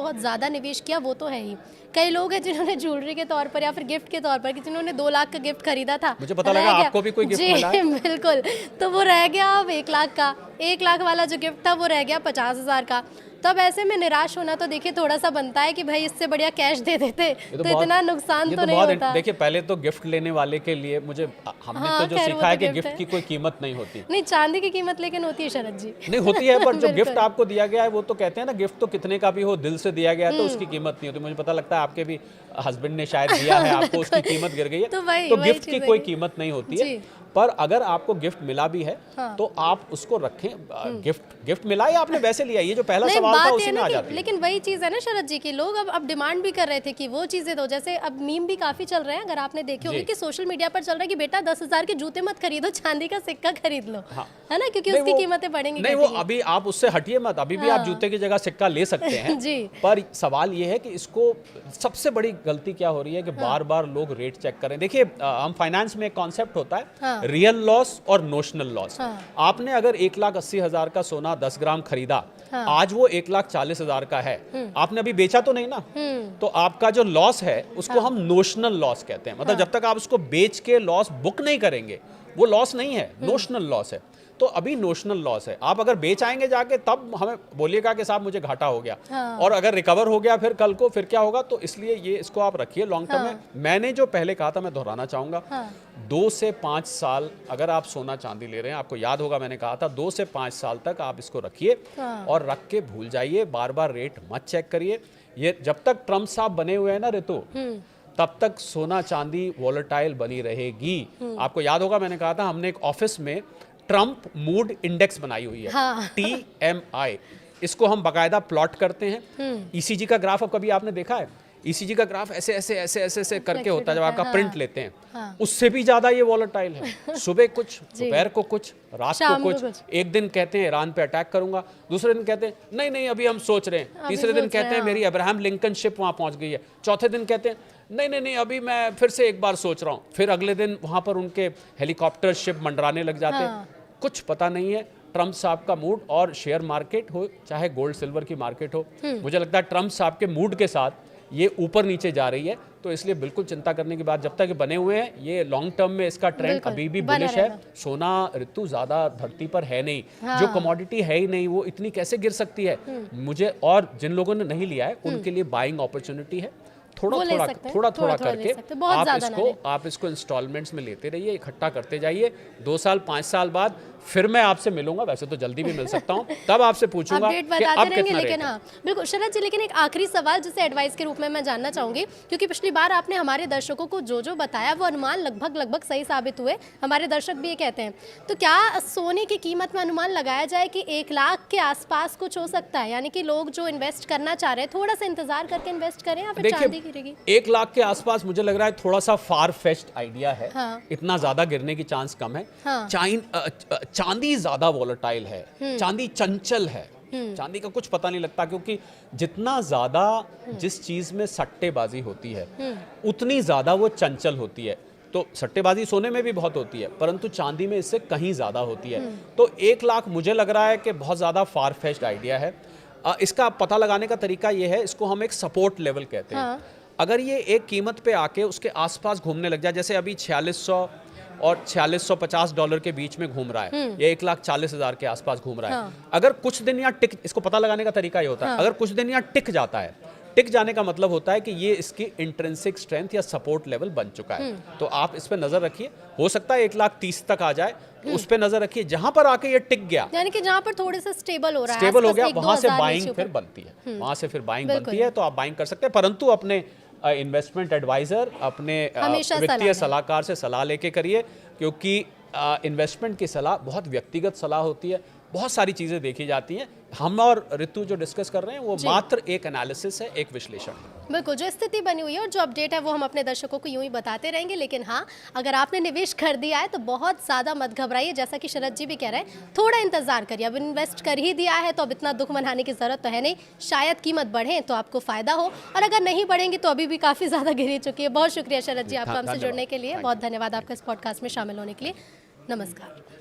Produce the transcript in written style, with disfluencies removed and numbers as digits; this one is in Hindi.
बहुत ज़्यादा निवेश किया वो तो है ही। कई लोग हैं जिन्होंने ज्वेलरी के तौर पर या फिर गिफ्ट के तौर पर, कि जिन्होंने 2 लाख का गिफ्ट खरीदा था, मुझे पता लगा आपको भी कोई गिफ्ट मिला है। बिल्कुल, तो वो रह गया अब 1 लाख का। 1 लाख वाला जो गिफ्ट था वो रह गया 50,000 का। तब ऐसे में निराश होना तो देखिए थोड़ा सा बनता है कि भाई इससे बढ़िया कैश दे देते तो इतना नुकसान तो नहीं होता। देखिए पहले तो गिफ्ट लेने वाले के लिए हमने तो जो सीखा है कि गिफ्ट की कोई कीमत नहीं होती। नहीं, चांदी की कीमत लेकिन होती है शरद जी। नहीं होती है, पर जो गिफ्ट आपको दिया गया है वो तो कहते हैं ना, गिफ्ट तो कितने का भी हो, दिल से दिया गया है तो उसकी कीमत नहीं होती। मुझे पता लगता है आपके भी हस्बैंड ने शायद दिया है आपको, उसकी कीमत गिर गई है, तो गिफ्ट की कोई कीमत नहीं होती है। पर अगर आपको गिफ्ट मिला भी है तो आप उसको रखें। गिफ्ट मिला या आपने वैसे लिया, ये जो पहला सवाल था उसी में आ जाती है। लेकिन वही चीज है ना शरद जी की लोग अब डिमांड भी कर रहे थे कि वो चीजें दो। जैसे अब मीम भी काफी चल रहे हैं, अगर आपने देखे होंगे कि सोशल मीडिया पर चल रहा है कि बेटा 10,000 के जूते मत खरीदो, चांदी का सिक्का खरीद लो, है ना, क्योंकि उसकी कीमतें बढ़ेंगी। नहीं, वो अभी आप उससे हटिए मत, अभी भी आप जूते की जगह सिक्का ले सकते हैं। पर सवाल ये है कि इसको सबसे बड़ी गलती क्या हो रही है कि बार बार लोग रेट चेक करें। देखिए हम फाइनेंस में एक कॉन्सेप्ट होता है रियल लॉस और नोशनल लॉस। आपने अगर 1,80,000 का सोना 10 ग्राम खरीदा, आज वो 1,40,000 का है, आपने अभी बेचा तो नहीं ना, तो आपका जो लॉस है उसको हम नोशनल लॉस कहते हैं। मतलब जब तक आप उसको बेच के लॉस बुक नहीं करेंगे वो लॉस नहीं है, नोशनल लॉस है। तो अभी नोशनल लॉस है। आप अगर बेच आएंगे जाके तब हमें बोलिएगा कि साहब मुझे घाटा हो गया, और अगर रिकवर हो गया फिर कल को फिर क्या होगा। तो इसलिए ये इसको आप रखिए लॉन्ग टर्म में। मैंने जो पहले कहा था मैं दोहराना चाहूंगा, 2 से 5 साल अगर आप सोना चांदी ले रहे हैं, आपको याद होगा मैंने कहा था 2 से 5 साल तक आप इसको रखिए और रख के भूल जाइए, बार बार रेट मत चेक करिए। ये जब तक ट्रम्प साहब बने हुए हैं ना ऋतु, तब तक सोना चांदी वॉलेटाइल बनी रहेगी। आपको याद होगा मैंने कहा था हमने एक ऑफिस में ट्रम्प मूड इंडेक्स बनाई हुई है, TMI। इसको हम बाकायदा प्लॉट करते हैं। ECG का ग्राफ अब कभी आपने देखा है? ECG का ग्राफ ऐसे ऐसे ऐसे ऐसे ऐसे करके होता है जब आपका प्रिंट लेते हैं, उससे भी ज्यादा ये वॉलेटाइल है। सुबह कुछ, दोपहर को कुछ, रात को कुछ। एक दिन कहते हैं ईरान पे अटैक करूंगा, दूसरे दिन कहते हैं नहीं नहीं अभी हम सोच रहे हैं, तीसरे दिन कहते हैं मेरी अब्राहम लिंकन शिप वहां पहुंच गई है, चौथे दिन कहते हैं नहीं नहीं नहीं अभी मैं फिर से एक बार सोच रहा हूँ, फिर अगले दिन वहां पर उनके हेलीकॉप्टर शिप मंडराने लग जाते हैं। कुछ पता नहीं है ट्रम्प साहब का मूड, और शेयर मार्केट हो चाहे गोल्ड सिल्वर की मार्केट हो, मुझे लगता है ट्रम्प साहब के मूड के साथ ये ऊपर नीचे जा रही है। तो इसलिए बिल्कुल चिंता करने की बात, जब तक ये बने हुए हैं, ये लॉन्ग टर्म में इसका ट्रेंड अभी भी बुलिश है। सोना ऋतु ज्यादा धरती पर है नहीं, जो कमोडिटी है ही नहीं, वो इतनी कैसे गिर सकती है। मुझे और जिन लोगों ने नहीं लिया है उनके लिए बाइंग अपॉर्चुनिटी है। थोड़ा करके आप इसको इंस्टॉलमेंट्स में लेते रहिए, इकट्ठा करते जाइए। 2 साल 5 साल बाद फिर मैं आपसे मिलूंगा, वैसे तो जल्दी भी मिल सकता हूँ, तब आपसे पूछूंगा कि अब कितना रेट है। बिल्कुल शरद जी, लेकिन एक आखिरी सवाल जिसे एडवाइस के रूप में मैं जानना चाहूंगी, क्योंकि पिछली बार आपने हमारे दर्शकों को जो बताया वो अनुमान लगभग सही साबित हुए, हमारे दर्शक भी ये कहते हैं। तो क्या सोने की कीमत में अनुमान लगाया जाए कि 1 लाख के आसपास कुछ हो सकता है, यानी कि लोग जो इन्वेस्ट करना चाह रहे हैं थोड़ा सा इंतजार करके इन्वेस्ट करें या फिर चांदी गिरेगी? 1 लाख के आसपास मुझे लग रहा है थोड़ा सा फार फेच्ड आइडिया है। इतना ज्यादा गिरने की चांस कम है। चांदी ज्यादा वॉलेटाइल है, चांदी चंचल है, चांदी का कुछ पता नहीं लगता, क्योंकि जितना ज्यादा जिस चीज में सट्टेबाजी होती है उतनी ज्यादा वो चंचल होती है। तो सट्टेबाजी सोने में भी बहुत होती है, परंतु चांदी में इससे कहीं ज्यादा होती है। तो 1 लाख मुझे लग रहा है कि बहुत ज्यादा फार फेच्ड आइडिया है। इसका पता लगाने का तरीका ये है, इसको हम एक सपोर्ट लेवल कहते हैं। अगर ये एक कीमत पे आके उसके आसपास घूमने लग जाए, जैसे अभी 4600 और $4650 के बीच में घूम रहा है, ये 1,40,000 के आसपास घूम रहा है। अगर कुछ दिन यहाँ इसको पता लगाने का तरीका ये होता है, अगर कुछ दिन यहाँ टिक जाता है, टिक जाने का मतलब होता है कि ये इसकी इंट्रिंसिक स्ट्रेंथ या सपोर्ट लेवल बन चुका है। तो आप इस पे नजर रखिए, हो सकता है 1,30,000 तक आ जाए, तो उस पे नजर रखिए। जहां पर आके ये टिक गया, यानी कि जहां पर थोड़े से स्टेबल हो गया, वहां से बाइंग फिर बनती है, वहां से फिर बाइंग बनती है, तो आप बाइंग कर सकते हैं। परंतु अपने इन्वेस्टमेंट एडवाइजर, अपने वित्तीय सलाहकार से सलाह लेके करिए, क्योंकि इन्वेस्टमेंट की सलाह बहुत व्यक्तिगत सलाह होती है, बहुत सारी चीज़ें देखी जाती हैं। हम और ऋतु जो डिस्कस कर रहे हैं वो मात्र एक एनालिसिस है, एक विश्लेषण है। बिल्कुल, जो स्थिति बनी हुई है और जो अपडेट है वो हम अपने दर्शकों को यूं ही बताते रहेंगे। लेकिन हाँ, अगर आपने निवेश कर दिया है तो बहुत ज़्यादा मत घबराइए, जैसा कि शरद जी भी कह रहे हैं, थोड़ा इंतजार करिए। अब इन्वेस्ट कर ही दिया है तो अब इतना दुख मनाने की ज़रूरत तो है नहीं, शायद कीमत बढ़े तो आपको फ़ायदा हो, और अगर नहीं बढ़ेंगी तो अभी भी काफ़ी ज़्यादा गिर चुकी है। बहुत शुक्रिया शरद जी आपका हमसे जुड़ने के लिए, बहुत धन्यवाद आपका इस पॉडकास्ट में शामिल होने के लिए। नमस्कार।